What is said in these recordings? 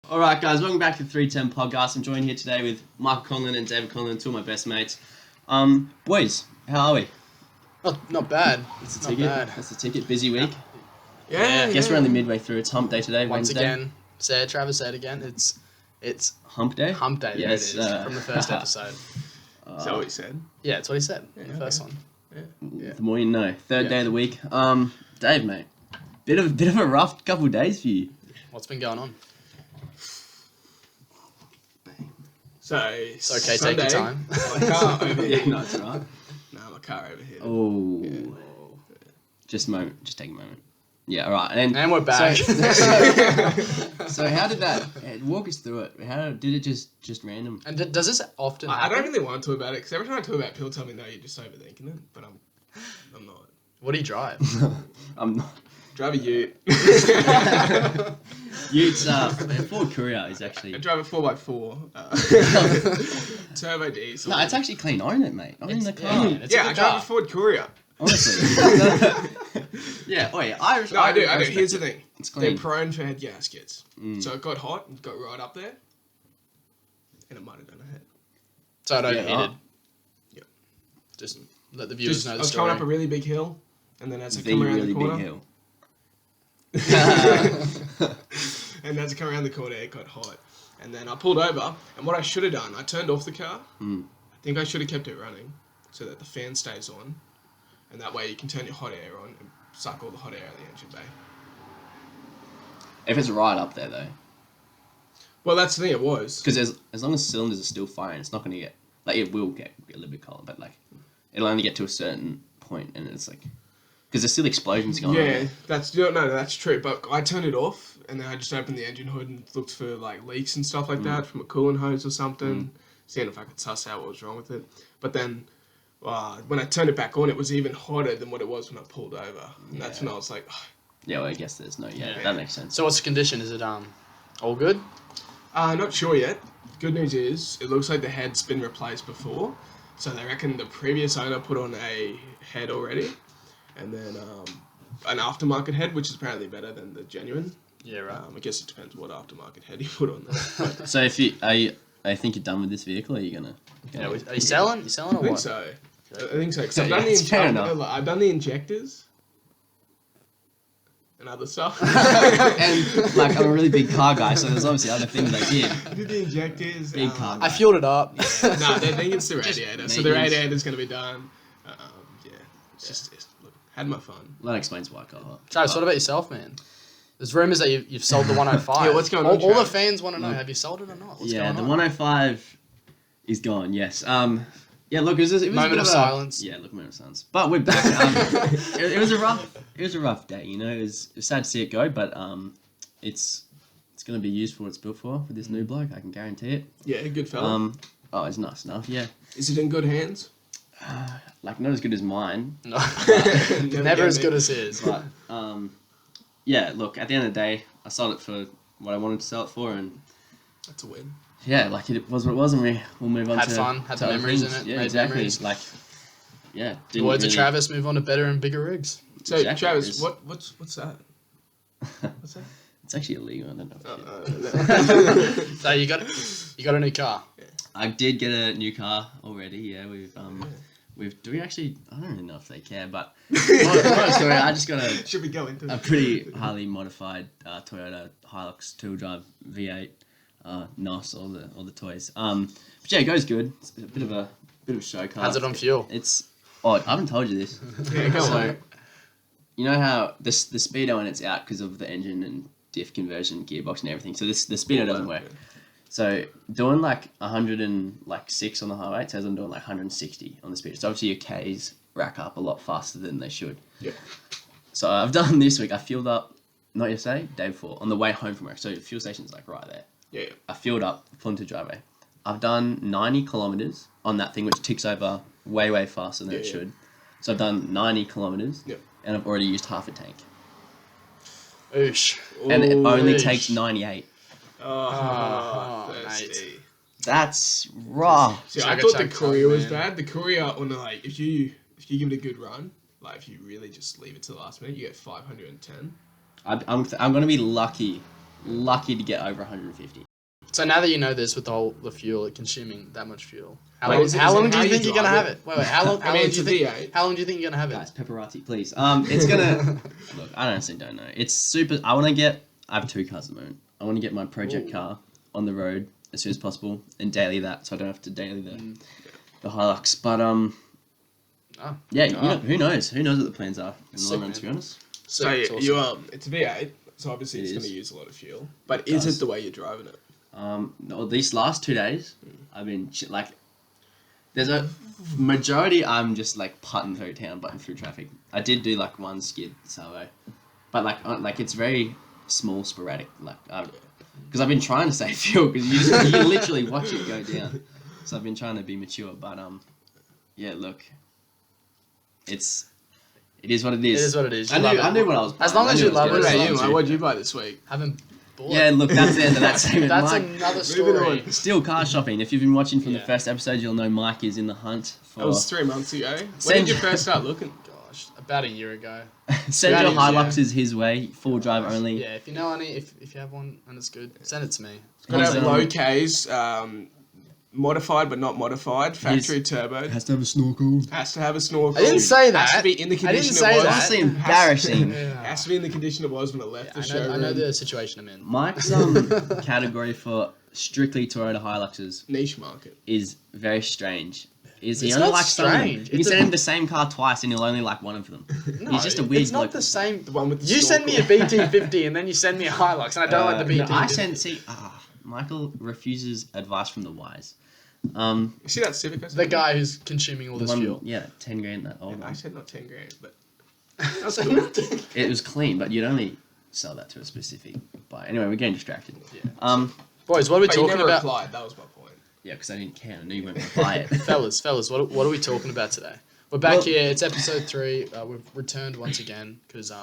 All right, guys, welcome back to the 310 podcast. I'm joined here today with Michael Conlon and David Conlon, two of my best mates. Boys, how are we? Not bad. That's the Not ticket. bad. That's the ticket. Busy week. Yeah. Guess we're only midway through. It's hump day today. Once Wednesday. again, Travis said again. It's Hump day. hump day. Yes, There it is from the first episode. Is that what he said? Yeah, that's what he said. The first one. Yeah. The more you know. Third day of the week. Dave, mate, bit of a rough couple of days for you. What's been going on? So It's okay. Sunday, Take your time. My car over here. No, it's right. No, my car over here. Oh, Yeah. just a moment. Just take a moment. Yeah, all right. And we're back. So how did that? Walk us through it. How did it just random? And does this often I happen? don't really want to talk about it because every time I talk about it, people tell me, no, you're just overthinking it. But I'm not. What do you drive? I'm not. Drive a ute. Utes, Ford Courier is actually. I drive a 4x4. Turbo diesel. No, it's actually clean. Own it, mate. Own the car. It's a Yeah, good I drive car. a Ford Courier. Honestly. Yeah. Oh yeah. Irish. No, I do. respect Here's the it. thing. It's They're clean. prone for head gaskets. Mm. So it got hot, it got right up there, and it might have done a head. So I don't Yeah. hit it. Yep. Just let the viewers Just, know I the was story. coming up a really big hill, and then as I The come around really the corner, big hill. and as I come around the corner, it got hot. And then I pulled over, and what I should have done, I turned off the car. Mm. I think I should have kept it running so that the fan stays on, and that way you can turn your hot air on and suck all the hot air out of the engine bay. If it's right up there though, Well, that's the thing, it was. because as long as cylinders are still firing, it's not going to get it will get a little bit cold, but like it'll only get to a certain point, and it's like because there's still explosions going on. Yeah, that's true. But I turned it off, and then I just opened the engine hood and looked for like leaks and stuff like that from a coolant hose or something, seeing if I could suss out what was wrong with it. But then when I turned it back on, it was even hotter than what it was when I pulled over, and that's when I was like, Yeah, well, I guess there's no. Yeah, Yeah. that makes sense. So what's the condition? Is it all good? not sure yet. Good news is, it looks like the head's been replaced before, so they reckon the previous owner put on a head already, and then an aftermarket head, which is apparently better than the genuine. Yeah, right. I guess it depends what aftermarket head he put on there. But So if you I think you're done with this vehicle. Are you gonna? Yeah, are you selling? You selling I or think what? so. I think so. 'Cause So, I've done yeah, it's fair enough. I've done the injectors and other stuff. And like I'm a really big car guy, so there's obviously other things I did. I did the injectors. Big car. I fueled it up. No, they think it's the radiator. So the maintenance. radiator's going to be done. Yeah. Look, had my fun. That explains why I got hot. Travis, what about yourself, man? There's rumours that you've sold the 105. Yeah, what's going on, All the Travis? fans want to know, have you sold it or not? What's Yeah, going the on? 105 is gone. Yes. Yeah. Look, it was a Moment bit of a- silence. Yeah, look, moment of silence. But we're back. It was a rough day. You know, it was sad to see it go, but it's going to be used for what it's built for with this new bloke. I can guarantee it. Yeah, good fella. Oh, it's nice enough. Yeah. Is it in good hands? Like not as good as mine, No. Never as good as his. but yeah. Look, at the end of the day, I sold it for what I wanted to sell it for, and That's a win. yeah, like it was what it was, and we'll move on Had to fun, had to the other memories things. in it, Yeah, made exactly. memories. Like, yeah. The didn't words of really- Travis, move on to better and bigger rigs. So, Exactly, Travis, it's- what's that? What's that? It's actually illegal. I don't know. So you got a new car. I did get a new car already. Yeah, do we actually? I don't really know if they care, but long story. I just got Should we go into a it? pretty highly modified Toyota Hilux 2-wheel V8 NOS, all the toys. But yeah, it goes good. It's a bit of a show car. How's it on fuel? It's I haven't told you this. Yeah, go So, on. you know how the speedo and it's out because of the engine and diff conversion, gearbox and everything. So the speedo doesn't work. So doing like 106 on the highway, it says I'm doing like 160 on the speedo. So obviously your Ks rack up a lot faster than they should. Yeah. So I've done this week. I fueled up, not yesterday, day before, on the way home from work. So the fuel station's like right there. Yeah. I fueled up, pulled into the driveway. I've done 90 kilometers on that thing, which ticks over way faster than it Yeah. should. So I've done 90 kilometers, Yep. and I've already used half a tank. Oosh. And it only Ooh. takes 98. Oh, mate. thirsty. That's rough. See, I Chugga thought the chug Courier chug, was man. bad. The Courier, on like, if you give it a good run, like if you really just leave it to the last minute, you get 510. I'm going to be lucky lucky to get over 150. So now that you know this with the fuel, it consuming that much fuel. How Wait, long, is it- how is it long do how you you think you're gonna drive have it? it? Wait, how long? How long it's do you a think? V8. How long do you think you're gonna have it? Guys, paparazzi, please. It's gonna look. I honestly don't know. It's super. I have 2 cars at the moment. I want to get my project Ooh. car on the road as soon as possible and daily that, so I don't have to daily the Hilux. But yeah, you know, who knows? Who knows what the plans are in the Sick, long run? man. To be honest. So So it's awesome. you it's a V8, so obviously It it's going is. to use a lot of fuel. But It is does. it the way you're driving it? No, these last 2 days, I've been like, there's a majority I'm just like putting through town, butting through traffic. I did do like one skid salvo, but like it's very small, sporadic. Like, because I've been trying to save fuel because you literally watch it go down. So I've been trying to be mature, but yeah, look, it is what it is. It is what it is. You I love knew it. what I was. As buying. long I as knew you it was love good. it, What as about long you, as mate? What'd you buy this week? Haven't bought. Yeah, look, that's the end of that segment. That's Mike, another moving story. on. still car shopping. If you've been watching from the Yeah. first episode, you'll know Mike is in the hunt for. That was 3 months ago. When Send- did you first start looking? Gosh, about a year ago. Send your Yeah. Hiluxes his way, full drive only. Yeah, if you know any, if you have one and it's good, send it to me. Got to have He's, low Ks, modified but not modified, factory turbo. Has to have a snorkel. Has to have a snorkel. I didn't say that. Has to be in the I didn't condition say it was. that. Honestly, embarrassing. Has to be in the condition it was when it left the I showroom. know the situation I'm in. Mike's category for strictly Toyota Hiluxes Niche market. is very strange. Is he It's only not likes some of them. strange. You can It's send a- him the same car twice and he'll only like one of them. No, He's just a weird It's not bloke. the same. The one with the You send me a snorkel. BT50 and then you send me a Hilux, and I don't like the BT50. No, I sent. Michael refuses advice from the wise. You see that Civic? I The said? guy who's consuming all The this one, fuel. yeah, 10 grand that old I one. said not 10 grand, but That's It was clean, but you'd only sell that to a specific buyer. Anyway, we're getting distracted. Yeah. Boys, what are we but you talking never about? replied. That was my point. Yeah, because I didn't care. I knew you weren't going to buy it. fellas, what are we talking about today? We're back Well- here. It's episode 3. We've returned once again because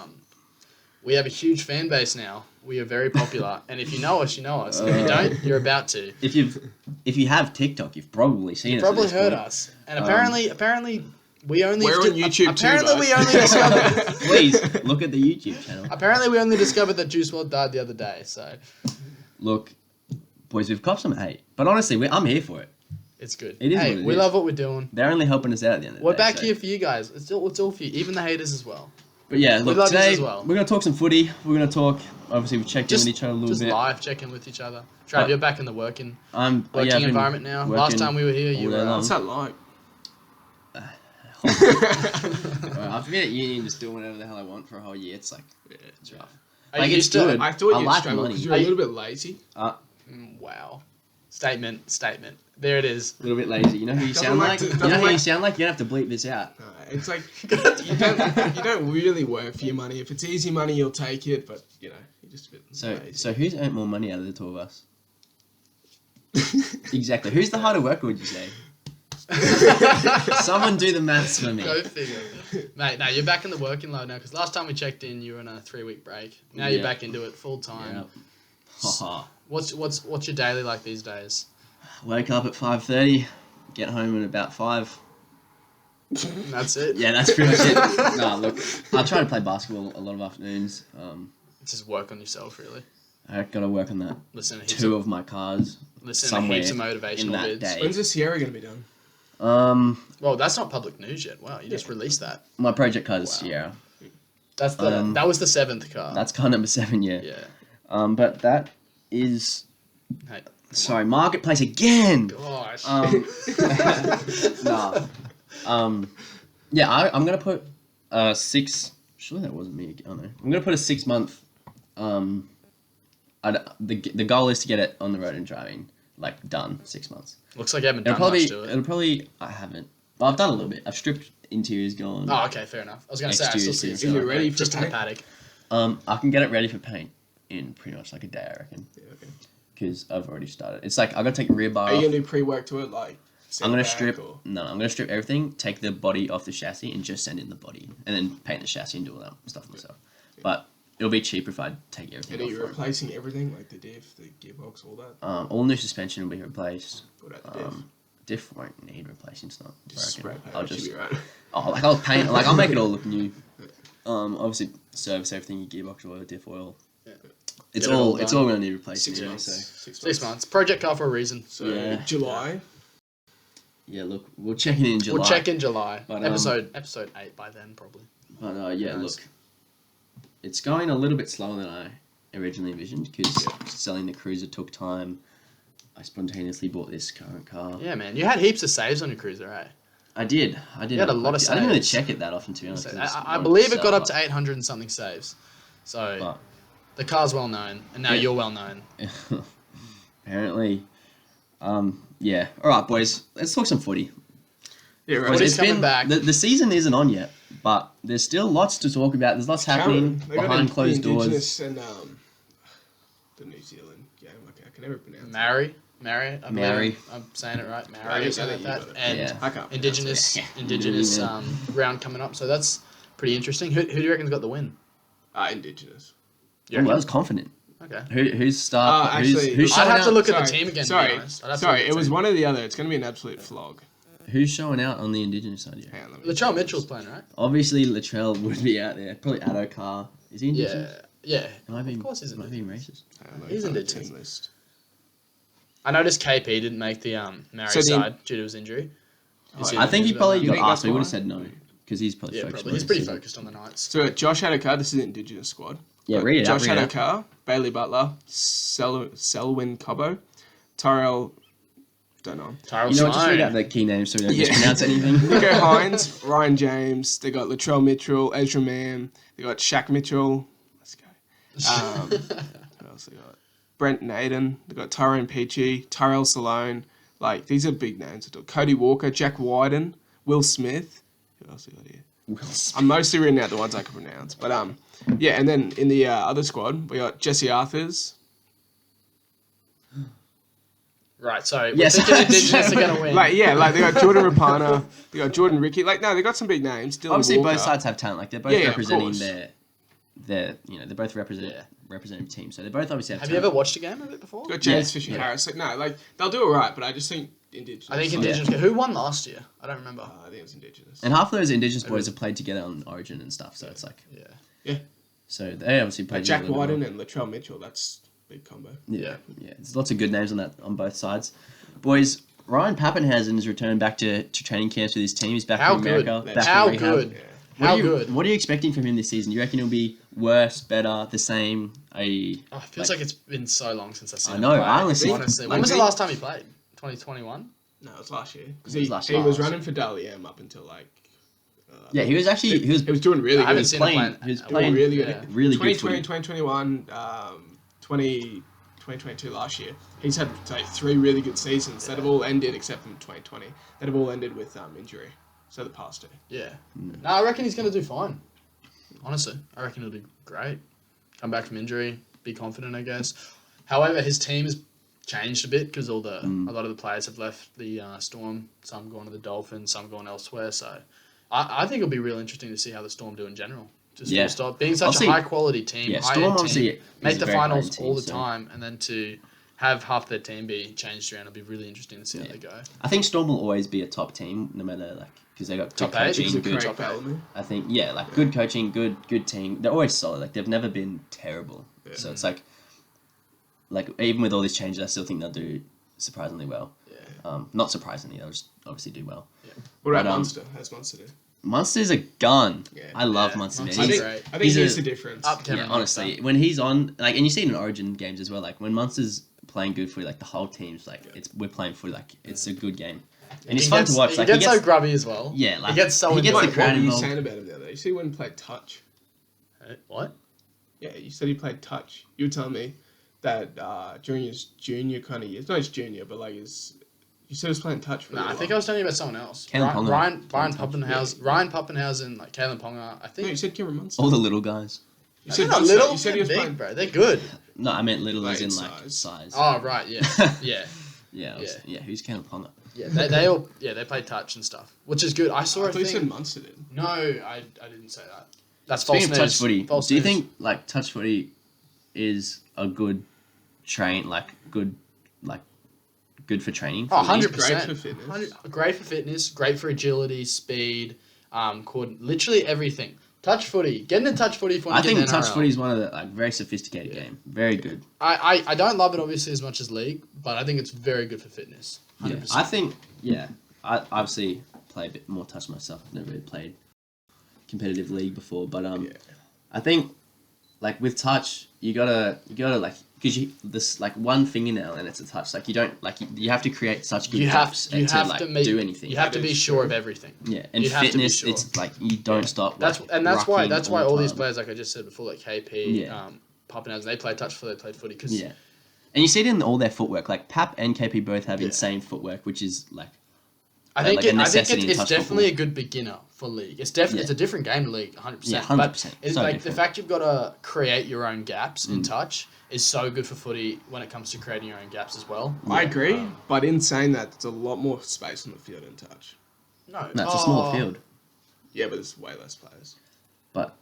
we have a huge fan base now. We are very popular, and if you know us, you know us. And if you don't, you're about to. If you have TikTok, you've probably seen You've us. at probably this heard point. us. And apparently, we only We're on YouTube too, apparently guys. we only discovered. Please look at the YouTube channel. Apparently, we only discovered that Juice WRLD died the other day. So Look, boys, we've copped some hate, but honestly, I'm here for it. it's good. It is Hey, what it we is. love what we're doing. They're only helping us out at the end of the We're day. back so- here for you guys. It's all for you, even the haters as well. But yeah, We look, love yous today as well. we're going to talk some footy. We're going to talk, obviously, we've checked in with each other a little Just bit. live, check in with each other. Trav, But- you're back in the working I've been environment now. Last working time we were here, you all day were. long. What's that like? I've been at uni and just doing whatever the hell I want for a whole year. It's like, it's rough. Are Like, you it's used to good. it? I thought I you'd like struggle money. because you're a little bit lazy. Wow. Statement. There it is. A little bit lazy. You know who you Doesn't sound like like? to- You know doesn't who you like- sound like? You don't have to bleep this out. It's like you don't really work for your money. If it's easy money, you'll take it. But you're just a bit lazy. So who's earned more money out of the two of us? Exactly. Who's the harder worker, would you say? Someone do the maths for me. Go figure. Mate, no, you're back in the working load now because last time we checked in, you were on a 3-week break. Now you're Yeah. back into it full time. Yeah. Haha. What's your daily like these days? Wake up at 5:30, get home at about 5. And that's it. Yeah, that's pretty much it. Nah, look, I try to play basketball a lot of afternoons. Just work on yourself, really. I got to work on that. Listen to heaps Two of, of my cars listen to somewhere heaps of in motivational that vids. day. When's the Sierra gonna be done? Well, that's not public news yet. Wow, you just released that. My project car is Wow. Sierra. That's the that was the 7th car. That's car number 7, yeah. yeah. But that is... Hey, Sorry, Marketplace again! gosh. Nah. Yeah, I'm gonna put 6... Surely that wasn't me. Oh no. I'm gonna put a 6-month... the goal is to get it on the road and driving, like, done 6 months. Looks like you haven't It'll done much to it. It'll probably... I haven't. Well, I've done a little bit. I've stripped interiors, gone. Oh, okay, fair enough. I was gonna say I still see Exteriors, it. Is it ready for Just in the paint? paddock. I can get it ready for paint in pretty much like a day, I reckon. Yeah, okay. Because I've already started. It's like, I gotta take a rear bar Are you off. gonna do pre-work to it, like? I'm gonna back strip. or- No, I'm gonna strip everything, take the body off the chassis, and just send in the body, and then paint the chassis and do all that stuff myself. But it'll be cheaper if I take everything And are off. you for it. replacing everything, like the diff, the gearbox, all that? All new suspension will be replaced. What about the diff? Diff won't need replacing. It's not. Just I reckon. spray paint. I'll Should just. be right. I'll paint. I'll make it all look new. Obviously service everything, your gearbox oil, diff oil. Yeah. it's Get it all all done. going to need replacing 6 anyway. months. So 6 months. Project car for a reason. So Yeah. July. yeah, look, we'll check in July. We'll check in July. But, episode 8 by then, probably. But yeah, Nice. look, it's going a little bit slower than I originally envisioned because selling the Cruiser took time. I spontaneously bought this current car. Yeah, man. You had heaps of saves on your Cruiser, eh? I did. You had a lot of I didn't really saves. check it that often, to be honest. So 'cause just I wanted believe it sell got up to 800 and something saves. So But the car's well known, and now Yeah. you're well known. apparently, yeah. All right, boys. Let's talk some footy. Yeah, Boys, right. Footy's coming back. The season isn't on yet, but there's still lots to talk about. There's lots happening They got behind the closed doors. Indigenous and the New Zealand game. I can never pronounce it. Mary. Mary. I'm saying it right. I Mary. think Something you like got that. it. And Yeah. I can't. Indigenous Yeah. round coming up. So that's pretty interesting. Who do you reckon's got the win? Indigenous. I was confident. Okay. Who's start? Actually, who's I'd showing have to out? look at the Sorry, team again. Sorry, To be honest. I'd have to sorry. look at It the was team. one or the other. It's going to be an absolute flog. Who's showing out on the Indigenous side? Yeah. Hang on, let me Latrell Mitchell's playing, right? Obviously, Latrell would be out there. Probably Adokar. Is he Indigenous? Yeah. Am I being, Of course he's am I being Indigenous. racist? Hang on, let me He's find the Indigenous. team list. I noticed KP didn't make the Mary So the- side due to his injury. Is yeah. I think he probably You got think asked, that's but he would why? have said no because he's probably Yeah, focused. probably. on He's the pretty season. focused on the Knights. So Josh Adokar, this is the Indigenous squad. Yeah, read it out. Josh Read it out. Adokar, Bailey Butler, Selwyn Cobbo, Tyrell, don't know. Tyrell You know what? Just read Sloan. out the key names so we don't Yeah. mispronounce anything. Nico Hines, Ryan James. They got Latrell Mitchell, Ezra Mann. They got Shaq Mitchell. Let's go. What else they got? Brent Naden. They got Tyrone Peachy, Tyrell Salone. Like, these are big names. Cody Walker, Jack Wyden, Will Smith. Who else they got here? I'm mostly reading out the ones I can pronounce. But, yeah, and then in the other squad, we got Jesse Arthurs. Right, so Yes. we're thinking Indigenous are going to win. Like, yeah, like they got Jordan Rapana. They got Jordan Ricky. Like, no, they got some big names. Dylan Obviously, Walker. both sides have talent. Like they're both Yeah, of representing course. their they're both representative teams. So they both obviously have. Have you talent. ever watched a game of it before? Got James Yeah, Fisher yeah. Harris. Like, no, like they'll do all right, but I just think Indigenous. I think Yeah. Indigenous. Who won last year? I don't remember. I think it was Indigenous. And half of those Indigenous boys have played together on Origin and stuff. So it's like Yeah. so they obviously played. Like Jack together a little Wyden bit and Latrell Mitchell. That's a big combo. more. Yeah. There's lots of good names on both sides. Boys, Ryan Pappenhausen has returned back to training camps with his team. He's back How from good? America. That's Back How from rehab. good? Yeah. What How are you, good? What are you expecting from him this season? Do you reckon he'll be worse, better, the same? Oh, it feels like it's been so long since I've seen I him know, play. I honestly- Honestly. like When was the me- last time he played? 2021? No, it was last year. Because It was he, last he year. was running for Dally M up until like. Yeah, he was actually he was He was doing really I haven't good. seen playing. him He was play. playing really good. Yeah. really good 2020, footy. 2021, 2022 last year. He's had like 3 really good seasons that have all ended, except from 2020, that have all ended with injury. So the past 2. Yeah. No, I reckon he's going to do fine. Honestly, I reckon he'll do great. Come back from injury, be confident, I guess. However, his team has changed a bit because a lot of the players have left the Storm. Some going to the Dolphins, some going elsewhere. So I think it'll be real interesting to see how the Storm do in general. Just Yeah. full stop. Being such Obviously- a high quality team, Yeah, high Storm end obviously team, is make a the very high-end finals team, all the so- time, and then to have half their team be changed around, it'll be really interesting to see how they go. I think Storm will always be a top team, no matter like because they got good Top eight? coaching, He's a good. great Top Bellamy. I think good coaching, good team. They're always solid. Like they've never been terrible. Yeah. So it's like even with all these changes, I still think they'll do surprisingly well. Yeah. Not surprisingly, they'll just obviously do well. What about But, Munster? How's Munster do? Munster's a gun. Yeah. I love Yeah, Munster. Munster's I He's- think, great. I think He's he's a- the difference. Up yeah, Cameron honestly, Munster. when he's on, like, and you see it in Origin games as well. Like when Munster's playing good footy, like the whole team's like, we're playing footy. Like it's a good game, and he's He fun gets- to watch. He Like gets so grubby as well. Yeah, like, he gets so he gets into the it. crowd What were you involved. saying about him the other day? You see when he played touch? What? Yeah, you said he played touch. You were telling me that during his junior kind of years, not his junior, but like his, you said he was playing touch for a No, I little think while. I was telling you about someone else. Kalen Ponga. Ryan Touch. Pappenhausen, like Kalen Ponga. I No, think you said Cameron Munster. all the little guys. You they're said not Munster. little. You said he They're was big, playing. bro. They're good. No, I meant little Like as in in like size. Oh right, yeah, yeah, Yeah, who's Kalen Ponga? yeah. They all they play touch and stuff, which is good. I saw I a thought you thing. said Munster did. No, I didn't say that. That's false Speaking news. of touch footy, False do you news. think like touch footy is a good good for training? Oh, for league? 100%. Great for fitness. Great for fitness, great for agility, speed, literally everything. Touch footy. Get into touch footy for I think touch footy is one of the very sophisticated game. Very good. I don't love it obviously as much as league, but I think it's very good for fitness. 100%. Yeah, I think I obviously play a bit more touch myself. I've never really played competitive league before, but I think like with touch you gotta like because this like one fingernail and it's a touch. Like you don't like you have to create such good gaps to do anything. You have to be sure of everything. Yeah, and fitness, it's like you don't stop. That's why all these players, like I just said before, like KP, Papanaz, they play touch before they played footy. Cause and you see it in all their footwork. Like Pap and KP both have insane footwork, which is like. I think it's definitely a good beginner for league. It's definitely it's a different game to league, 100%. Yeah, 100%. But it's so like different. the fact you've got to create your own gaps in touch is so good for footy when it comes to creating your own gaps as well. I agree, but in saying that, there's a lot more space on the field in touch. No, it's a small field. Yeah, but there's way less players. But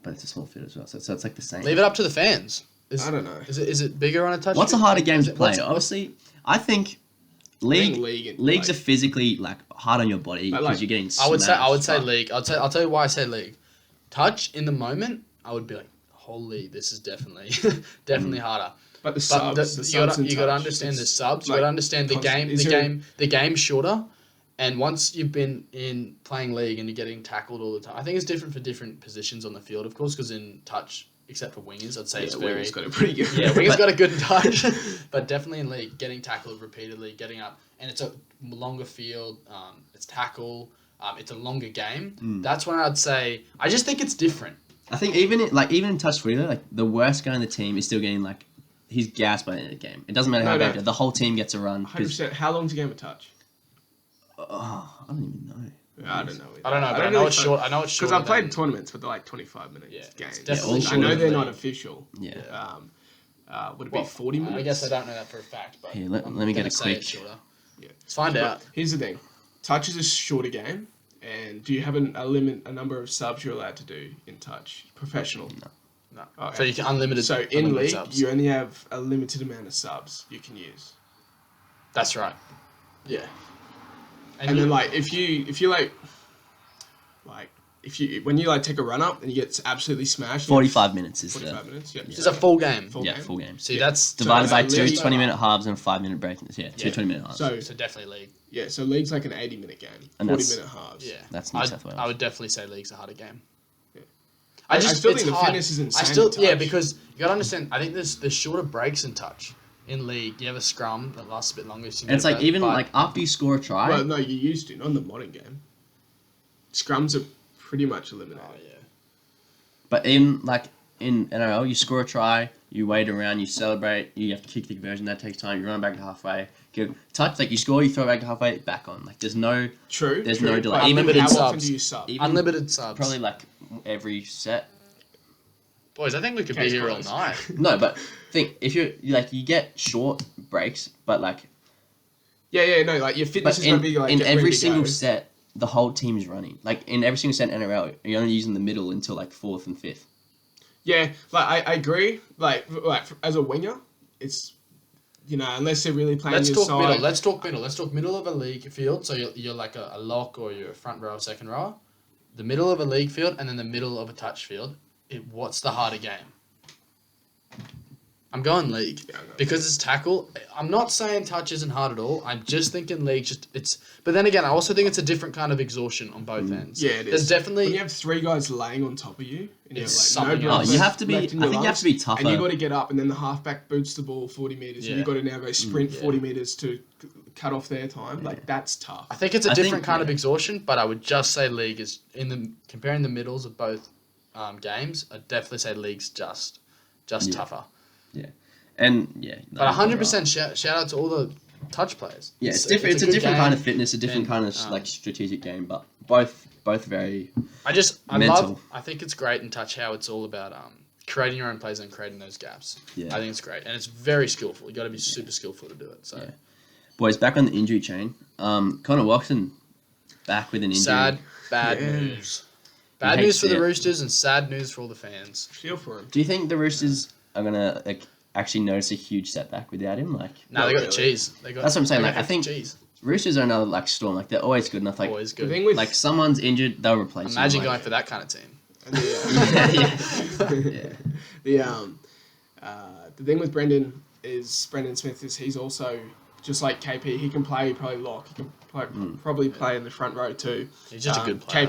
it's a small field as well, so it's like the same. Leave it up to the fans. I don't know. Is it bigger on a touch? What's a harder game to play? Obviously, I think leagues are physically like hard on your body because you're getting smashed. I would say league. I'll tell you why I say league. Touch in the moment, I would be like, holy, this is definitely harder. But the subs, you got to understand the subs. You got to understand the game. The game's shorter, and once you've been in playing league and you're getting tackled all the time, I think it's different for different positions on the field, of course. Because in touch, except for wingers, I'd say it's very. Wingers got it pretty good. Yeah, wingers got a good touch, but definitely in league, getting tackled repeatedly, getting up, and it's a longer field. It's tackle. It's a longer game. That's when I'd say I just think it's different. I think even in touch footy, like the worst guy in the team is still getting like he's gassed by the end of the game. It doesn't matter how bad the whole team gets a run. 100%. How long's a game of touch? I don't even know. I don't know. I don't know, but I know it's short. I know it's short. Because I've played tournaments with like 25-minute games. Definitely I know they're not official. Yeah. Would it be 40 minutes? I guess I don't know that for a fact, but here, let me get a quick. Yeah. Let's find out. Here's the thing: touch is a shorter game, and do you have a number of subs you're allowed to do in touch? Professional. No. Okay. So you can unlimited. So in league, subs. you only have a limited amount of subs you can use. That's right. Yeah. And then like if you when you like take a run up and you get absolutely smashed. 45 minutes is 45 minutes. Yeah. It's a full game. Full game. See, that's divided by two league, 20-minute halves and a 5-minute break. Yeah, two 20-minute halves. So definitely league. Yeah, so league's like an 80-minute game, And 40-minute halves. Yeah, that's New South Wales. I would definitely say league's a harder game. Yeah. I still it's think the hard. fitness is insane. Because you got to understand. I think there's shorter breaks in touch. In league, you have a scrum that lasts a bit longer. So it's like even like after you score a try. Well, no, you used to. Not in the modern game. Scrums are pretty much eliminated. Oh yeah. But in NRL, you score a try, you wait around, you celebrate, you have to kick the conversion. That takes time. You run back to halfway. Touch, like you score, you throw it back to halfway, back on. Like there's no no delay. But even how subs. often do you sub? Unlimited subs. Probably like every set. Boys, I think we could be here all night. No, but think if you get short breaks, but like no, like your fitness is gonna be like in every single set, the whole team is running. Like in every single set in NRL, you're only using the middle until like 4th and 5th. Yeah, like I agree. Like as a winger, it's unless they're really playing your side. Middle. Let's talk middle. Let's talk middle of a league field. So you're like a lock or you're a front row, second row. The middle of a league field and then the middle of a touch field. What's the harder game? I'm going league because it's tackle. I'm not saying touch isn't hard at all. I'm just thinking league. But then again, I also think it's a different kind of exhaustion on both ends. Yeah, it is. There's definitely when you have 3 guys laying on top of you, and it's you have something like else. You have to be. I think you have to be tougher. And you got to get up, and then the halfback boots the ball 40 meters, and you got to now go sprint 40 meters to cut off their time. Like that's tough. I think it's a different kind of exhaustion, but I would just say league is comparing the middles of both games. I'd definitely say league's just tougher. Yeah. And but 100% shout out to all the touch players. Yeah, it's different. It's a different kind of fitness, a different kind of like strategic game, but both very. I think it's great in touch how it's all about creating your own plays and creating those gaps. Yeah, I think it's great and it's very skillful. You got to be super skillful to do it. So, boys, back on the injury chain. Connor Watson back with an injury. Sad, bad news. Bad news for the Roosters and sad news for all the fans. Feel for him. Do you think the Roosters are gonna actually notice a huge setback without him? Like, no, they got the cheese. That's what I'm saying. Like, I think cheese. Roosters are another Storm. Like, they're always good enough. Like, always good. The thing with, like someone's injured, they'll replace. Imagine him. going for that kind of team. And the thing with Brendan Smith is he's also just like KP. He can play probably lock. He can probably play in the front row too. He's just a good player.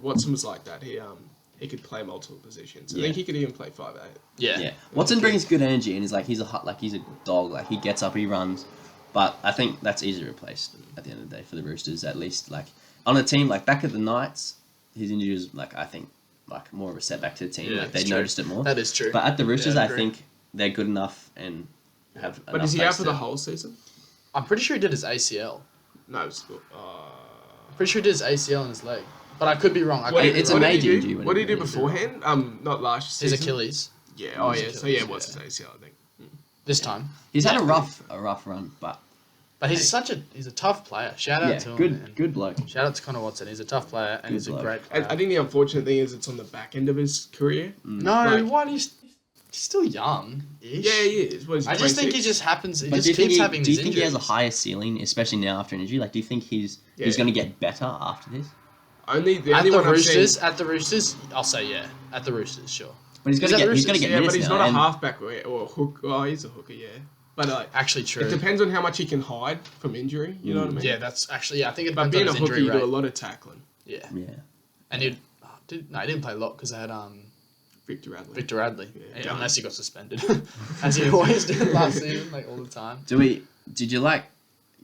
Watson was like that. He could play multiple positions. I think he could even play 5'8". Yeah. Watson brings good energy and he's a dog. Like he gets up, he runs. But I think that's easily replaced at the end of the day for the Roosters. At least like on a team like back at the Knights, his injury was I think more of a setback to the team. Yeah, like they true. noticed it more. That is true. But at the Roosters, I I agree. think they're good enough and have. But is he out for the whole season? I'm pretty sure he did his ACL. No, it's I'm pretty sure he did his ACL in his leg. But I could be wrong. It's a major injury. What did he do beforehand? Not last season. His Achilles. Yeah. Oh yeah. So yeah, it was his ACL, I think. This time. He's had a rough run, but he's a tough player. Shout out to him. Man. Good bloke. Shout out to Connor Watson. He's a tough player and he's a great player. I think the unfortunate thing is it's on the back end of his career. No, why do you? He's still young. Yeah, he is. What is he, I just 26? think he just happens. He But just keeps having do you these think he has a injuries. higher ceiling, especially now after an injury? Like, do you think he's going to get better after this? At the Roosters, I'll say yeah. At the Roosters, sure. But he's going to get minutes but he's now, not a and- halfback or a hook. Oh, he's a hooker, yeah. But Actually, true. it depends on how much he can hide from injury. You know what I mean? Yeah, that's actually I think it But depends being on a his hooker, injury you rate. do a lot of tackling. Yeah, Yeah. and he didn't play a lot because they had Victor Radley, Yeah. unless he got suspended, as he always did last season, all the time. Did you like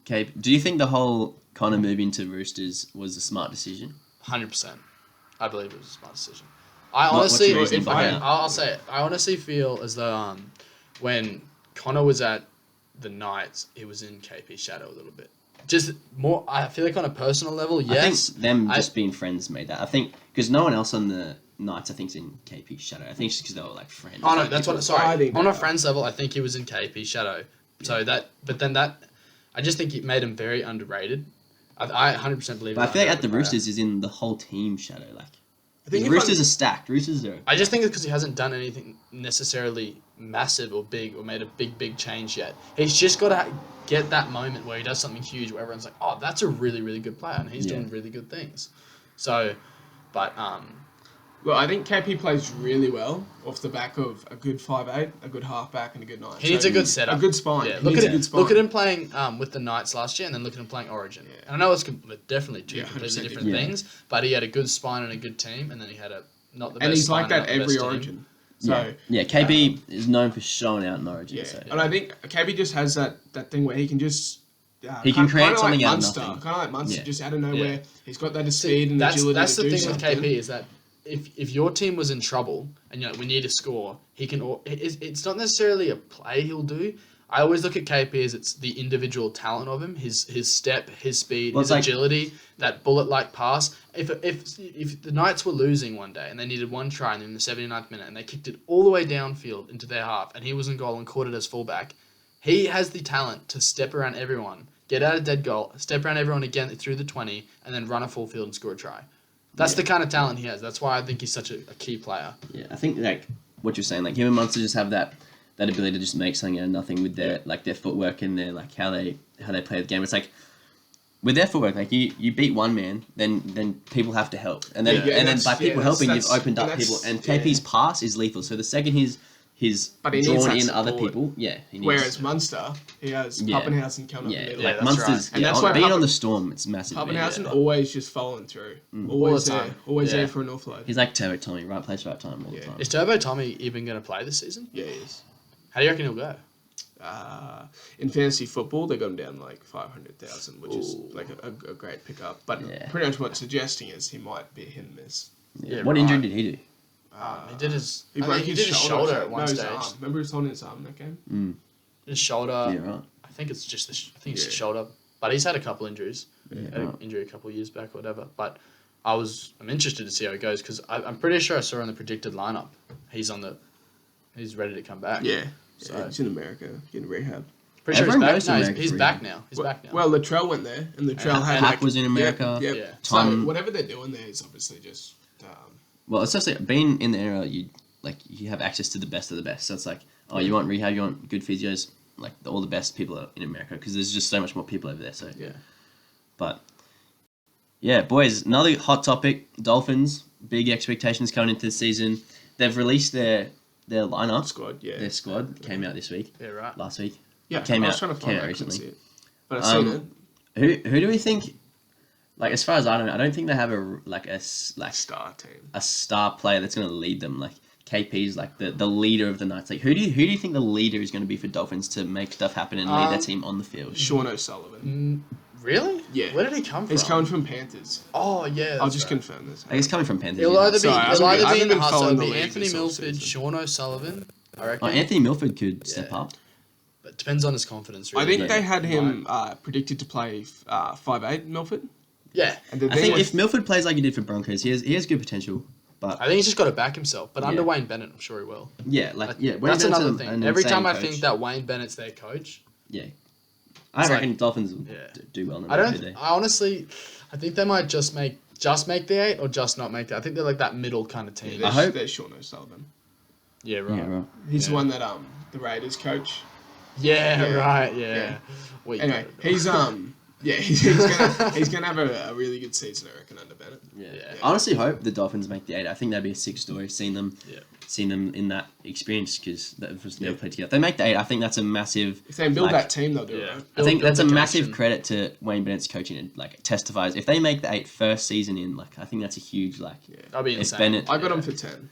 Cape? Do you think the whole Connor move into Roosters was a smart decision? 100%. I believe it was a smart decision. I What's honestly, your reasoning behind it? I'll say it. I honestly feel as though when Connor was at the Knights, he was in KP's shadow a little bit. Just more, I feel like on a personal level, yes. I think them just being friends made that. I think because no one else on the Knights, I think, is in KP's shadow. I think it's just because they were like friends. Oh no, that's what. I Sorry, think on that- a friend's level, I think he was in KP's shadow. So I just think it made him very underrated. I 100% believe. But I feel like at the underrated player. Roosters is in the whole team shadow. Like I think the if Roosters are stacked. Roosters are. I just think it's because he hasn't done anything necessarily massive or big or made a big change yet. He's just got to get that moment where he does something huge where everyone's like, oh, that's a really, really good player and he's doing really good things. So, but Well, I think KP plays really well off the back of a good 5'8", a good halfback, and a good 9. he needs a good setup. A good spine. Yeah, He needs a good spine. look at him playing with the Knights last year and then look at him playing Origin. Yeah. And I know it's definitely two 100% completely different different. things, but he had a good spine and a good team, and then he had not the best And he's spine like that and not the every best team. Origin. So Yeah, KB is known for showing out in Origin. yeah, So. and I think KB just has that thing where he can just. He can create kinda something like out of Munster, nothing. Kind of like Munster, Yeah. just out of nowhere. Yeah. He's got that speed and agility That's to the do thing with something. KP is that if your team was in trouble and we need to score, he can. It's not necessarily a play he'll do. I always look at KP as it's the individual talent of him, his step, his speed, his agility, that bullet-like pass. If the Knights were losing one day and they needed one try in the 79th minute and they kicked it all the way downfield into their half and he was in goal and caught it as fullback, he has the talent to step around everyone, get out of dead goal, step around everyone again through the 20 and then run a full field and score a try. That's the kind of talent he has. That's why I think he's such a key player. Yeah, I think like what you're saying, like him and Munster just have that ability to just make something out of nothing with their their footwork and their like how they play the game. It's like with their footwork, like you beat one man, then people have to help, and then by people helping, you've opened up people. And KP's pass is lethal. So the second he's But he needs drawn that in other support. people, he needs. Whereas Munster, he has Pappenhausen coming up the middle. Yeah, like that's Munster's right. And that's why being on the Storm, it's massive. Pappenhausen always just following through. All Always the there. time. Always Yeah. there for an offload. He's like Turbo Tommy, right place, right time all the time. Is Turbo Tommy even going to play this season? Yeah, he is. How do you reckon he'll go? In fantasy football, they got him down like 500,000, which is Ooh. like a great pickup. But Yeah. pretty much what's suggesting is he might be a hit and miss. Yeah. Yeah, What right. injury did he do? He did his. He I broke think he his did his shoulder. shoulder at one his stage. arm. Remember he was holding his arm in that game? His shoulder. Yeah, right. I think it's just I think it's the Yeah. shoulder. But he's had a couple injuries. Yeah, Had an right. injury a couple of years back or whatever. But I'm interested to see how it goes because I'm pretty sure I saw in the predicted lineup he's ready to come back. Yeah. So- He's in America getting rehab. Pretty sure Everyone he's goes to back. No, America he's for back rehab. now. He's back now. Well, Latrell went there, and Latrell had Hack was in America. Yep. Yeah. So Tom- whatever they're doing there is obviously just. Well, it's just like being in the era, you have access to the best of the best. So it's like, oh, you want rehab, you want good physios, like all the best people are in America because there's just so much more people over there. So Yeah. but yeah, boys, another hot topic: Dolphins big expectations coming into the season. They've released their lineup. Squad, yeah. Their squad came out this week. Yeah, right. Last week. Yeah, Came I was out- trying to came find out it. I couldn't recently. see it. But I've seen it. Who do we think? Like, as far as I don't think they have a Star team. a star player that's going to lead them. Like KP's like the leader of the Knights. Like who do you think the leader is going to be for Dolphins to make stuff happen and lead their team on the field? Sean O'Sullivan. Really? Yeah. Where did he come from? He's coming from Panthers. Oh, yeah. I'll just confirm this. I guess coming from Panthers. It'll yeah. either be, Sorry, it'll I either be haven't in the been hustle. following It'll the be league Anthony this Milford, offseason. Sean O'Sullivan, I reckon. Anthony Milford could step Yeah. up. But it depends on his confidence, I really. think they had him predicted to play 5'8", Milford. Yeah. And the I thing think was- if Milford plays like he did for Broncos, he has good potential. But I think he's just got to back himself. But Yeah. under Wayne Bennett, I'm sure he will. yeah, Wayne That's Bennett's another an thing. Every insane time I coach. think that Wayne Bennett's their coach, Yeah, I It's reckon Dolphins will Yeah. do well. No I matter who don't. they- I honestly, I think they might just make the 8 or just not make it. I think they're like that middle kind of team. I hope- there's Sean O'Sullivan. Yeah, right. Yeah, right. He's Yeah. the one that the Raiders coach. Yeah, Yeah. right. Yeah. Yeah. Weak Anyway, though. he's gonna have a really good season, I reckon, under Bennett. Yeah. Yeah. I honestly hope the Dolphins make the 8. I think that'd be a sick story. Seeing them in that experience because that was never played together. If they make the 8, I think that's a massive. If they build like, that team, they'll do it. Yeah. Right? I think Build that's a the massive connection. credit to Wayne Bennett's coaching and like testifies. If they make the 8 first season in, like I think that's a huge like. That'll be If insane. Bennett, I got them for 10.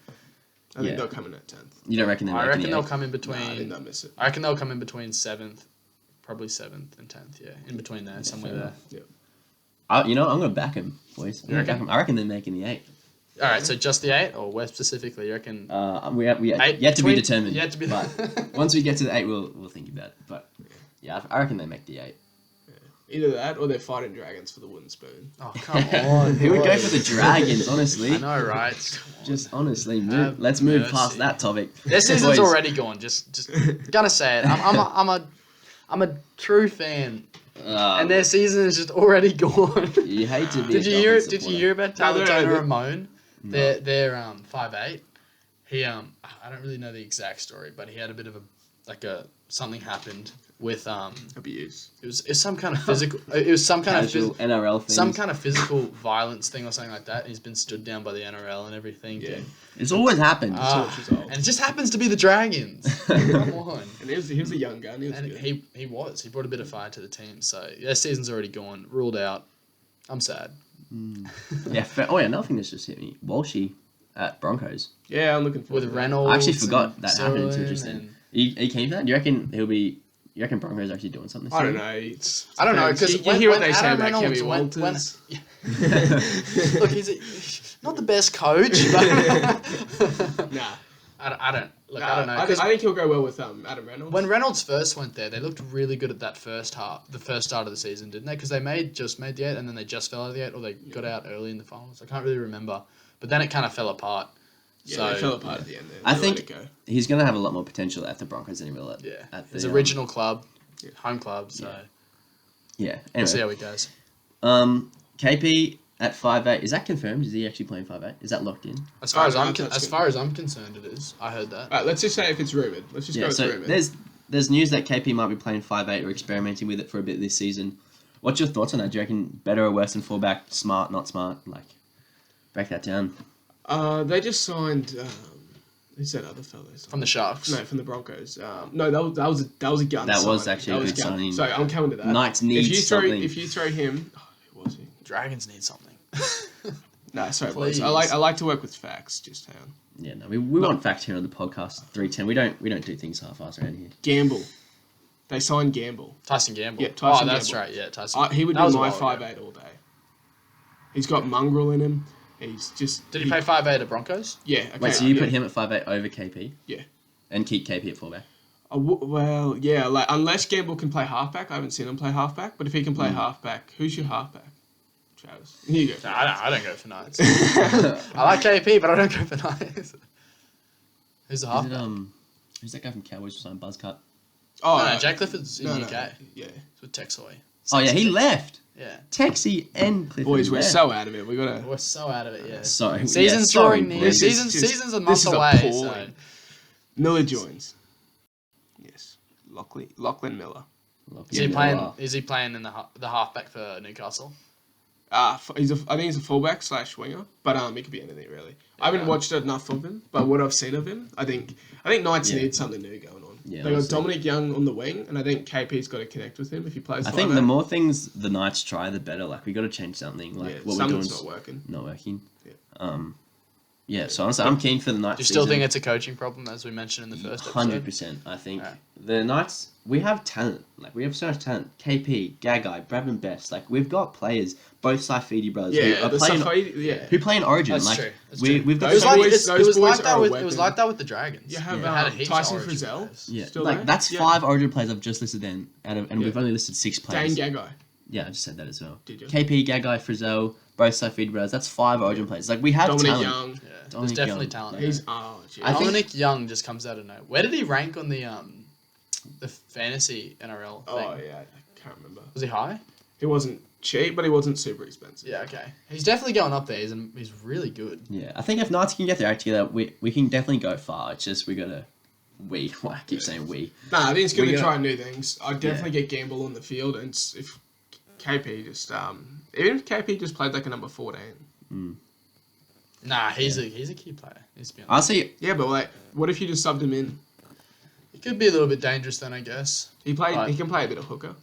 I Yeah. think they'll come in at 10th. you don't reckon they make I reckon the they'll 8? come in I think between. they'll miss it. I reckon they'll come in between 7th, probably 7th and 10th. Yeah, in between there, somewhere fair there. Yeah. You know, I'm gonna back him, boys. I'm gonna reckon? back 'em. I reckon they're making the 8. All right, so just the 8, or where specifically? You reckon? We 8 yet to be between- determined. Yet to be. But once we get to the 8, we'll think about it. But yeah, I reckon they make the 8. Either that or they're fighting dragons for the wooden spoon. Oh come on! Who would go boys. for the Dragons? Honestly, I know, right? Come on. just honestly, Have let's move mercy. past that topic. Their season's Boys, already gone. Just gonna say it. I'm a true fan, and their season is just already gone. you hate to be. Did a you hear? Dolphins Did you supporter. hear about Tyler No, Taylor no. Ramon? They're 5'8". He I don't really know the exact story, but he had a bit of something happened with Abuse. it was some kind of physical it was some kind Casual of NRL things? some kind of physical violence thing or something like that. He's been stood down by the NRL and everything. Yeah. It's always happened. And it just happens to be the Dragons. Come on. And he was a young guy. And he was And good. he brought a bit of fire to the team. So their season's already gone, ruled out. I'm sad. Yeah. Oh yeah. Another thing that's just hit me. Walshy at Broncos. Yeah, I'm looking forward With to that. Reynolds. I actually forgot and that happened until Sterling just then. and- He came to that. Do you reckon he'll be? You reckon Broncos actually doing something? This I don't year? know. It's I don't know depends. because you hear what they say about Kevin Walters. Look, he's not the best coach, but Nah. I don't look. Nah, I don't know. I 'Cause think he'll go well with Adam Reynolds. when Reynolds first went there, they looked really good at that first half, the first start of the season, didn't they? Because they just made the 8 and then they just fell out of the 8, or they got out early in the finals. I can't really remember, but then it kind of fell apart. yeah, they fell apart at the end there. I They think- let it go. He's gonna have a lot more potential at the Broncos than he will at At the his original club, Yeah. home club. So Yeah. we'll see Anyway, how he goes. KP at 5'8". Is that confirmed? Is he actually playing 5'8"? Is that locked in? As far as no, I'm that's as good. far as I'm concerned, it is. I heard that. Alright, let's just say if it's rumoured. Let's just go Yeah. with So rumoured. there's news that KP might be playing 5'8" or experimenting with it for a bit this season. What's your thoughts on that? Do you reckon better or worse than fullback? Smart, not smart? Like, break that down. They just signed. Who's that other fellow? From the Sharks. No, from the Broncos. No, that was a gun. That was signing. actually That a was good gun. signing. So I'm coming to that. Knights need something. If you throw him, who was he? Dragons need something. No, sorry, Please. boys. I like to work with facts. Just hang on. Yeah, no, we want facts here on the podcast. 310. We don't do things half-assed around here. Gamble. They signed Gamble. Tyson Gamble. Yeah, Tyson that's Gamble. right. Yeah, Tyson. He would That be was a my while ago. 5'8" all day. He's got mongrel in him. He's just. Did he play 5'8" at Broncos? Yeah. Okay, Wait, so you yeah. put him at 5'8" over KP? Yeah. And keep KP at fullback? Well, yeah. Like unless Gamble can play halfback, I haven't seen him play halfback. But if he can Hmm. play halfback, who's your halfback? Travis. Here you go. No, I don't go for Knights. I like KP, but I don't go for Knights. Who's the half? Is it, who's that guy from Cowboys who signed Buzzcut? Oh, No, Jack Clifford's in the UK. Yeah. It's with Tex Hoy. Oh, yeah, he left. Yeah. Texie and Clifford Boys, we're left. so out of it. We gotta. We're so out of it, yeah. Sorry. Season's yeah, sorry, drawing near. boys. This is just- Season's a this month is away. So. appalling. Miller joins. Yes, Lachlan Miller. Is he playing? Is he playing in the halfback for Newcastle? I think he's a fullback / winger, but he could be anything really. I haven't watched enough of him, but what I've seen of him, I think Knights need something new going on. Yeah, They got honestly. Dominic Young on the wing, and I think KP's got to connect with him if he plays. I think the more things the Knights try, the better. Like we got to change something. Like what we're doing something's not working. not working. Yeah. Yeah. So honestly, I'm keen for the Knights. Do you still think it's a coaching problem, as we mentioned in the first episode? 100%. I think Alright. the Knights. We have talent. Like we have so much talent. KP, Gagai, Bradman Best. Like we've got players. Both Saifidi brothers. Yeah, who are the playing. Who Who play in Origin? That's like true. That's we, true. we've got. Those so- boys- It was boys like are that a with weapon. the Dragons. You have They had heaps of Tyson Origin Frizzell. players. Yeah, Still like there? that's Yeah. 5 Origin players I've just listed then, and we've only listed 6 players. Dane Gagai. Yeah, I just said that as well. Did you? KP, Gagai, Frizzell, both Saifidi brothers. That's 5 Origin players. Like we have Dominic talent. Young. Yeah, there's Dominic definitely Young. talent. He's there. I think- Dominic Young just comes out of nowhere. Where did he rank on the fantasy NRL thing? Oh yeah, I can't remember. Was he high? He wasn't cheap, but he wasn't super expensive. Yeah, okay. He's definitely going up there. He's really good. Yeah, I think if Knights can get their act together, we can definitely go far. It's just we gotta I keep saying we. Nah, I think it's good We to got- try new things. I'd definitely get Gamble on the field, and if KP just even if KP just played like a number 14. Nah, he's a key player. He's been. Honestly, Yeah, but like, what if you just subbed him in? He could be a little bit dangerous then, I guess. He Right. can play a bit of hooker.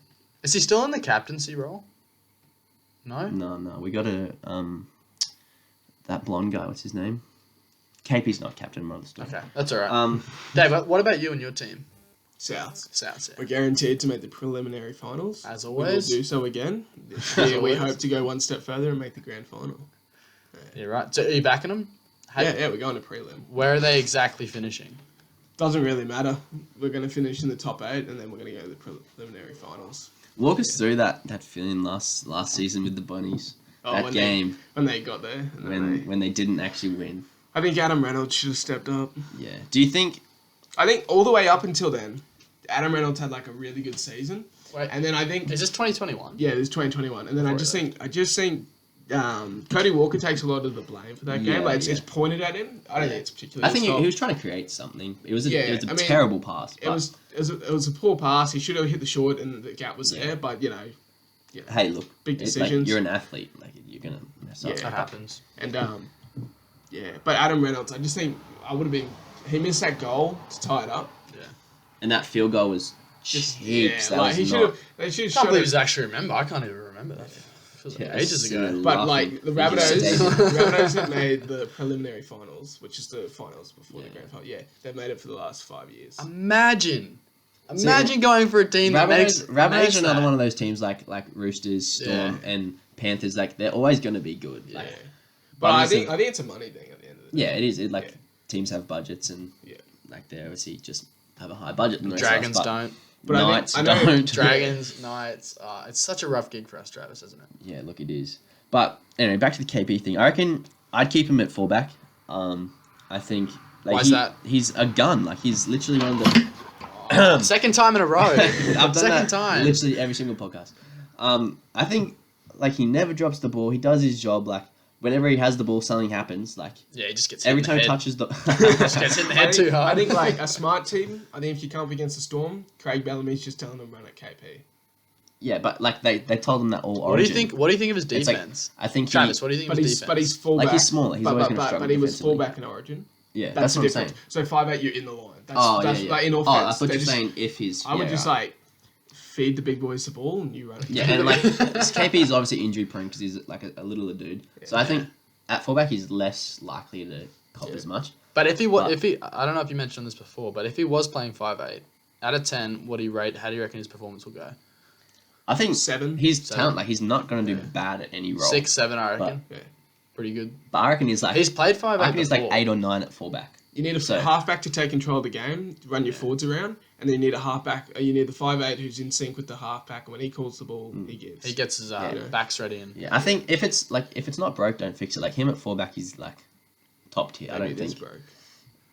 Is he still in the captaincy role? No. no, we gotta that blonde guy. What's his name? KP's not captain. Mother story. Okay, that's all right. Dave, what about you and your team? South. South. We're guaranteed to make the preliminary finals. As We will always. do so again. This year we always. hope to go one step further and make the grand final. You're right. So are you backing them? Yeah, we're going to prelim. Where are they exactly finishing? Doesn't really matter. We're going to finish in the top 8, and then we're going to go to the preliminary finals. Walk us through that feeling last season with the Bunnies. That when game when they got there. And then when they didn't actually win. I think Adam Reynolds should have stepped up. Yeah. Do you think? I think all the way up until then, Adam Reynolds had like a really good season. Wait, And then I think is this 2021? yeah, it was 2021. And then I just think Cody Walker takes a lot of the blame for that Yeah, game. Like it's yeah. pointed at him. I don't think it's particularly. I think his fault. he was trying to create something. It was a I mean, terrible pass. It was a poor pass. He should have hit the short, and the gap was there. But Hey, look. Big like, decisions. you're an athlete. Like you're gonna mess up. Yeah. That happens. and but Adam Reynolds, I just think I would have been. He missed that goal to tie it up. Yeah. And that field goal was Just cheeks. That like was he should not. have. They should have I can't shot believe it. you actually remember. I can't even remember that. Feels like Yeah, ages so ago. But laughing. like the You just Rabbitohs have made the preliminary finals, which is the finals before the Yeah. grand final. Yeah, they've made it for the last 5 years. Imagine going for a team that makes Rabbitohs are another that. one of those teams like Roosters, Storm, and Panthers. Like they're always going to be good. Yeah, Like, but I obviously- think it's a money thing at the end of the day. yeah, it is. Like Yeah. teams have budgets, and Yeah. like they obviously just have a high budget. than the rest Dragons of us, don't. But I think- Knights I know don't. Dragons, Knights. It's such a rough gig for us, Travis, isn't it? Yeah, look, it is. But anyway, back to the KP thing. I reckon I'd keep him at fullback. I think. Like, Why's that? He's a gun. Like he's literally one of the. Second time in a row. I've done Second that time. literally every single podcast. I think like he never drops the ball. He does his job. Like whenever he has the ball, something happens. Like Yeah, he just gets hit every in the time he head. touches the. Just gets hit in the head too hard. I think like a smart team. I think if you come up against the Storm, Craig Bellamy's just telling them run at KP. Yeah, but like they told him that all. What do you Origin. think? What do you think of his It's like- defense? I think Travis, what do you think But of his defense? he's fullback. Like he's smaller. He's always going to struggle. But he was defensively. fullback in Origin. Yeah, That's that's the what I'm saying. difference. So 5'8", you're in the line. That's, Oh that's yeah, yeah. like in I offense. thought they're you were just- saying if he's. I would yeah, just right. like feed the big boys the ball and you run it. Yeah, and like KP is obviously injury prone because he's like a littler dude. So I think at fullback he's less likely to cop as much. But if he I don't know if you mentioned this before, but if he was playing 5'8", out of 10, what do you rate? How do you reckon his performance will go? I think 7. his Seven. talent, like he's not going to do bad at any role. 6, 7, I reckon. Yeah. Pretty good. But I reckon he's like He's played 5'8". I reckon he's like before. 8 or 9 at fullback. You need a So- halfback to take control of the game, run your forwards around, and then you need a halfback. You need the 5'8" who's in sync with the halfback. And when he calls the ball, he gives. He gets his backs ready and Yeah, I think if it's not broke, don't fix it. Like him at fullback, he's like top tier. I Maybe don't it is think. broke.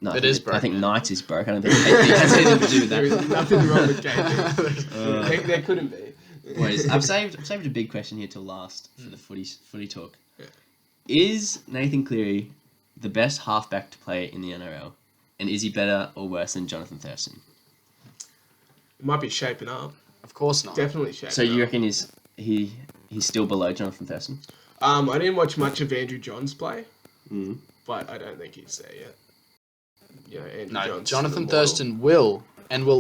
No, It is broke, I think man. Knights is broke. I don't think KP has anything to do with There that. is nothing wrong with KP. There couldn't be. Boys, I've saved a big question here till last for the footy talk. Yeah. Is Nathan Cleary the best halfback to play in the NRL? And is he better or worse than Johnathan Thurston? It might be shaping up. of course not. Definitely shaping up. So you reckon he's still below Johnathan Thurston? I didn't watch much of Andrew Johns play, Mm. but I don't think he's there yet. You know, Andrew No, Johns, Johnathan the Thurston will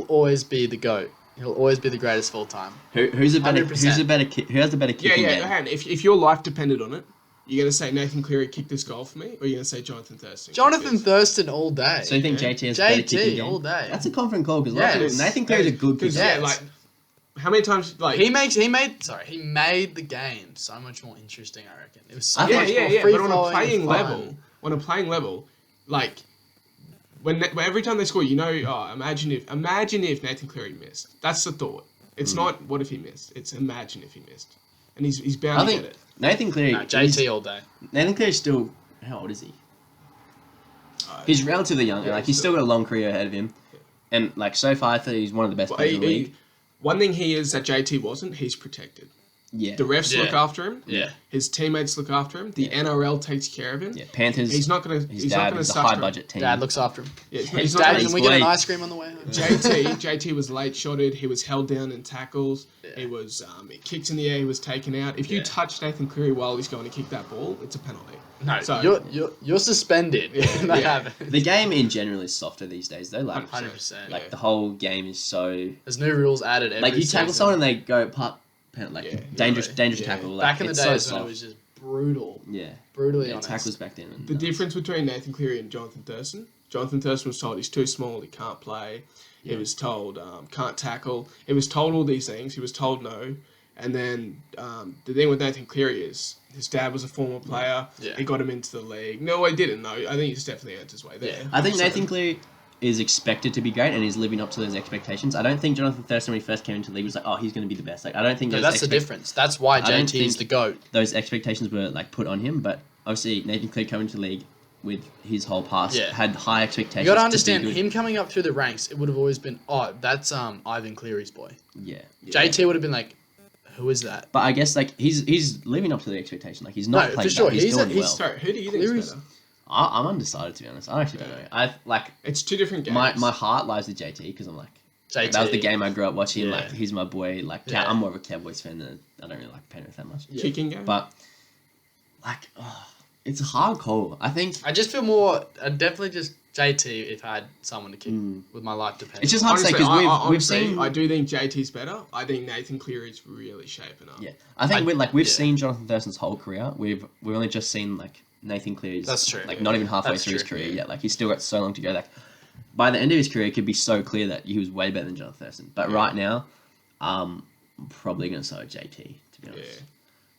always be the GOAT. He'll always be the greatest of all time. Who's a better? 100%. Who's a better? Who has the better kicking game? hang on. If your life depended on it, you're gonna say Nathan Cleary kicked this goal for me, or you're gonna say Johnathan Thurston? Jonathan Thurston all day. So you think JT has better kicking JT game? all day. That's a confident call because Yes. Nathan Cleary's a good kicker. Yeah, like how many times like He made the game so much more interesting. I reckon it was so much more But free-flowing on a playing and fun. level, like when every time they score, you know, imagine if Nathan Cleary missed. That's the thought. It's not what if he missed. It's imagine if he missed, and he's bound to get it. Nathan Cleary. No, JT all day. Nathan Cleary's still. How old is he? He's relatively young. yeah, Like he's still got a long career ahead of him, and like so far, I think he's one of the best players in the league. One thing he is that JT wasn't. He's protected. Yeah. The refs Yeah. look after him. Yeah. His teammates look after him. The NRL takes care of him. Yeah. Panthers. He's not gonna. His He's not dad gonna is a suffer. high budget team. Dad looks after him. Yeah, Hey, he's not Dad, gonna. can we get an bleed. ice cream on the way home? JT was late shotted. He was held down in tackles. Yeah. He was kicked in the air. He was taken out. If you Yeah. touch Nathan Cleary while he's going to kick that ball, it's a penalty. No, So- you're suspended. Yeah, That yeah. happens. The game in general is softer these days, though. Like, 100%. like the whole game is so. There's new rules added every Like you tackle season. someone and they go like Yeah, dangerous yeah. tackle. Like, Back in the it's days so when it soft. was just brutal. Yeah. Brutally Yeah, honest. tackles back then. The difference between Nathan Cleary and Johnathan Thurston. Johnathan Thurston was told he's too small. He can't play. He was told can't tackle. He was told all these things. He was told no. And then the thing with Nathan Cleary is his dad was a former player. Yeah. He got him into the league. No, he didn't. No, I think he's definitely earned his way there. Yeah. I think 100%. Nathan Cleary is expected to be great and he's living up to those expectations. I don't think Johnathan Thurston when he first came into the league was like, oh, he's going to be the best. Like, I don't think No, those that's the difference. That's why I don't JT is think- the GOAT. those expectations were like put on him. But obviously Nathan Cleary coming into the league with his whole past Yeah. had high expectations. You got to be understand, good. him coming up through the ranks, it would have always been, oh, that's Ivan Cleary's boy. Yeah. JT would have been like, who is that? But I guess like he's living up to the expectation. Like he's not No, playing for sure. bad. He's doing well. Sorry, who do you think Cleary's- is better? I'm undecided to be honest. I actually don't know. I like It's two different games. my heart lies with JT because I'm like JT. that was the game I grew up watching. Yeah. Like he's my boy. Like Yeah. I'm more of a Cowboys fan than I don't really like Penrith that much. kicking game. But like it's a hard call. I think I just feel more, I'd definitely just JT if I had someone to kick with my life depending. it's just hard to say because we've honestly, seen. I do think JT's better. I think Nathan Cleary's really shaping up. Yeah, I think we've yeah. seen Johnathan Thurston's whole career. We've only just seen like Nathan Cleary's. That's true. Like Yeah. not even halfway That's through his true. career yet. Like he's still got so long to go. Like by the end of his career, it could be so clear that he was way better than Johnathan Thurston. But right now, I'm probably gonna say JT to be honest. Yeah.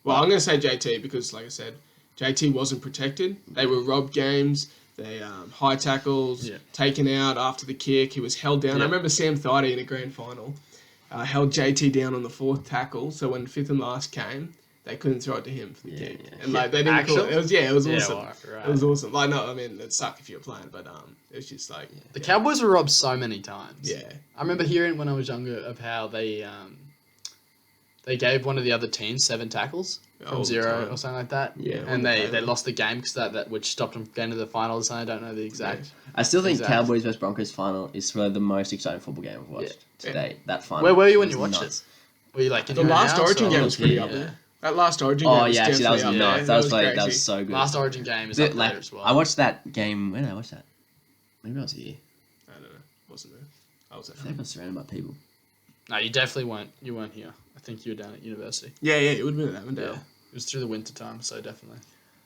Well, I'm going to say JT because, like I said, JT wasn't protected. They were robbed games. They high tackles, taken out after the kick. He was held down. Yeah. I remember Sam Thaiday in a grand final held JT down on the fourth tackle. So when fifth and last came, they couldn't throw it to him for the kick. yeah. And like they didn't call it. It was it was Yeah, awesome. right. It was awesome. Like no, I mean it'd suck if you were playing, but it was just like The Cowboys were robbed so many times. yeah. I remember hearing when I was younger of how they gave one of the other teams 7 tackles All from the 0 time. or something like that. Yeah, And all the they time. lost the game because that which stopped them from getting to the finals. I don't know the exact. I still think Exactly. Cowboys vs Broncos final is for the most exciting football game I've watched to date. That final. Where were you when was you watched nuts. it? Were you like in The your last house, Origin or- game was pretty Yeah. up there. That last Origin game Oh was yeah, actually that was definitely up nuts. there. That was crazy. so good. Last Origin game is The- up like, there as well. I watched that game. When did I watch that? Maybe I was here. I don't know. Wasn't there? I was at I think I was surrounded by people. No, you definitely weren't. You weren't here. I think you were down at university. Yeah, it would have been at Avondale. It was through the winter time, so definitely.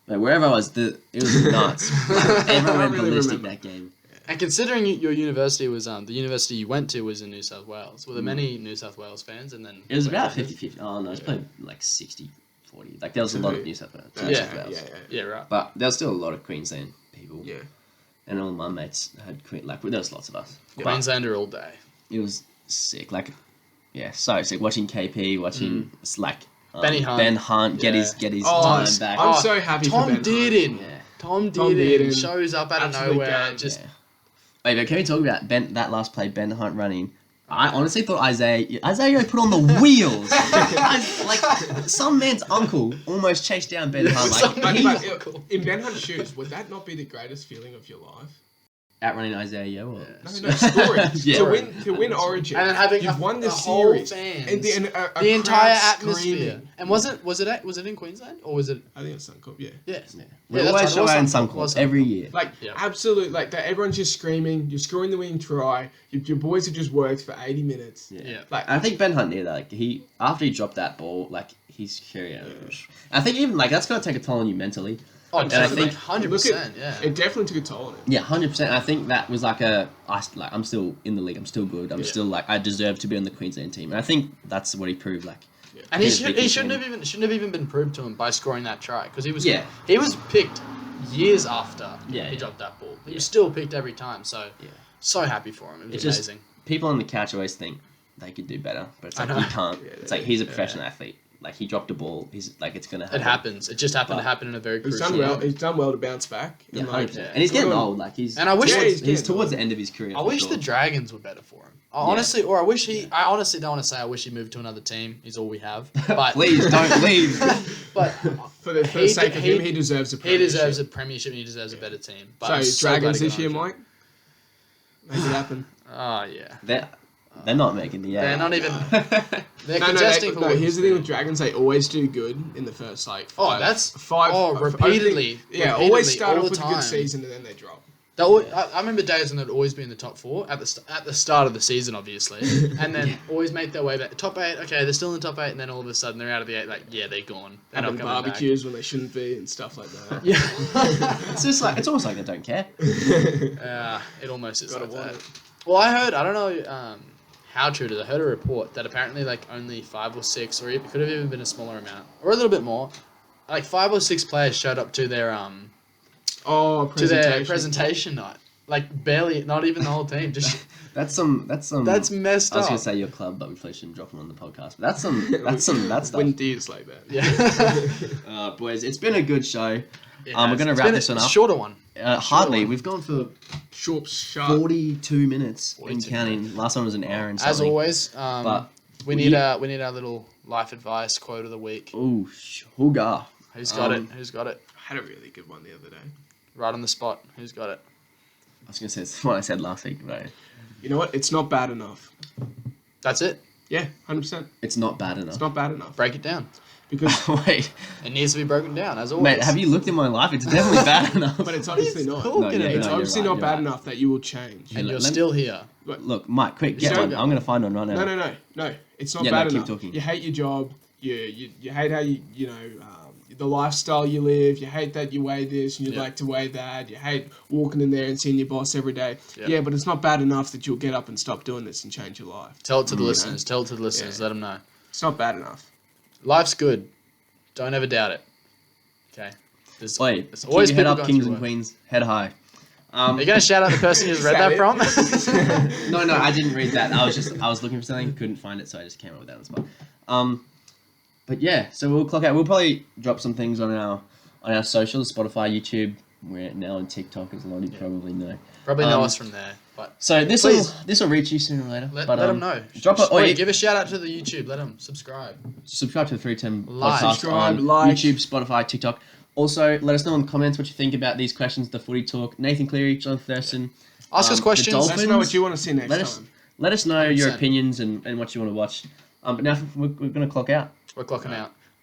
Like, wherever I was, it was nuts. Like, everyone went really ballistic remember. that game. And considering your university was the university you went to was in New South Wales, were there many New South Wales fans? And then It was about 50-50. Oh no, it was probably like 60-40. Like there was a lot of New South Wales. New Yeah. South Wales. Yeah, right. But there was still a lot of Queensland people. Yeah. And all my mates had like there was lots of us. But Queenslander all day. it was sick. Like yeah, so sick. Watching KP, watching like Benny Hunt. Ben Hunt get Yeah. his Oh, time back. I'm so happy Tom for Ben Dearden. Yeah. Tom Tom Dearden Dearden. shows up out of Absolute nowhere. gun. Just Yeah. Wait, but can we talk about that last play, Ben Hunt running? I honestly thought Isaiah put on the wheels. Like some man's uncle almost chased down Ben Hunt. Some Like man's he, uncle. In Ben Hunt's shoes, would that not be the greatest feeling of your life? outrunning Isaiah Yeo. Or... No, scoring. Yeah. To win Origin. And then having You've won the whole series. fans, And the entire crowd atmosphere. screaming. And was it in Queensland or was it? I think it's Suncorp, yeah. Yes. Yeah. Yeah, We always show out in Suncorp. Suncorp every year. Like, Yeah. absolute, like, everyone's just screaming. You're scoring the winning try. Your boys have just worked for 80 minutes. Yeah. Like, I think Ben Hunt needed that. Like after he dropped that ball, like he's I think even like that's gonna take a toll on you mentally. Oh, and I think 100%. Yeah. it definitely took a toll on him. Yeah, 100%. I think that was like I'm still in the league. I'm still good. I'm still like I deserve to be on the Queensland team, and I think that's what he proved. Like, And he shouldn't have even been proved to him by scoring that try because he was picked years after he dropped that ball. He was still picked every time. So so happy for him. It was amazing. People on the couch always think they could do better, but it's like you can't. It's like he's a professional athlete. Like he dropped a ball. He's like it's gonna happen. It happens. It just happened to happen in a very crucial moment. He's done well to bounce back. Yeah, 100%. And he's getting old. Like he's he's towards the end of his career. I wish the Dragons were better for him. Honestly, or I wish I honestly don't want to say I wish he moved to another team. He's all we have. But please don't leave. But for the sake of him, he deserves a premiership. He deserves a premiership and he deserves a better team. But so Dragons this year, Mike? Make it happen. Oh, yeah. They're not making the They're not even... They're contesting for here's the thing with Dragons. They always do good in the first, like, repeatedly. Always start off with a good season and then they drop. I remember days when they'd always be in the top 4 at the start of the season, obviously, and then always make their way back. Top 8, okay, they're still in the top 8, and then all of a sudden they're out of the 8. Like, yeah, they're gone. They're not coming barbecues back. when they shouldn't be and stuff like that. Yeah, it's just like it's almost like they don't care. It almost is like that. Well, I heard. I don't know how true it is. I heard a report that apparently like only 5 or 6, or it could have even been a smaller amount, or a little bit more. Like 5 or 6 players showed up to their to their presentation night. Like barely, not even the whole team. Just That's messed up. I was gonna say your club, but we probably shouldn't drop them on the podcast. But that's stuff. When D's like that. Yeah. Boys, it's been a good show. We're gonna wrap this one up. Shorter one. Hardly. We've gone for sharp. 42 minutes 42 and counting. Last one was an hour and something. As always, but we need our little life advice quote of the week. Ooh, hooga. Who's got it? Who's got it? I had a really good one the other day. Right on the spot. Who's got it? I was gonna say it's what I said last week, right? You know what? It's not bad enough. That's it. Yeah, 100%. It's not bad enough. It's not bad enough. Break it down. Because wait, it needs to be broken down as always. mate, have you looked in my life? It's definitely bad enough. But it's obviously not. No, yeah, It's no, obviously you're not right, bad enough that you will change. And you're still here. Look, Mike, quick, get one. I'm gonna find one right now. No. It's not Yeah, bad no, keep enough. talking. You hate your job. You hate how you know the lifestyle you live. You hate that you weigh this and you like to weigh that. You hate walking in there and seeing your boss every day. Yeah, but it's not bad enough that you'll get up and stop doing this and change your life. Tell it to the listeners. Tell it to the listeners. Let them know. It's not bad enough. Life's good. Don't ever doubt it. Okay. There's Wait, there's always head up, going kings through and work. queens, head high. Are you going to shout out the person who's read that from? No, I didn't read that. I was looking for something, couldn't find it, so I just came up with that on the spot. But yeah, so we'll clock out. We'll probably drop some things on our socials, Spotify, YouTube. We're now on TikTok, as a lot of you probably know. Probably know us from there. But so this will reach you sooner or later. Let them know. Drop it. Give a shout out to the YouTube. Let them subscribe. Subscribe to the 310 Like. podcast Subscribe, on like. YouTube, Spotify, TikTok. Also, let us know in the comments what you think about these questions, the footy talk. Nathan Cleary, Johnathan Thurston. Ask us questions. Dolphins. Let us know what you want to see next time. Let us know your 100%. opinions and what you want to watch. But now we're going to clock out. We're clocking out.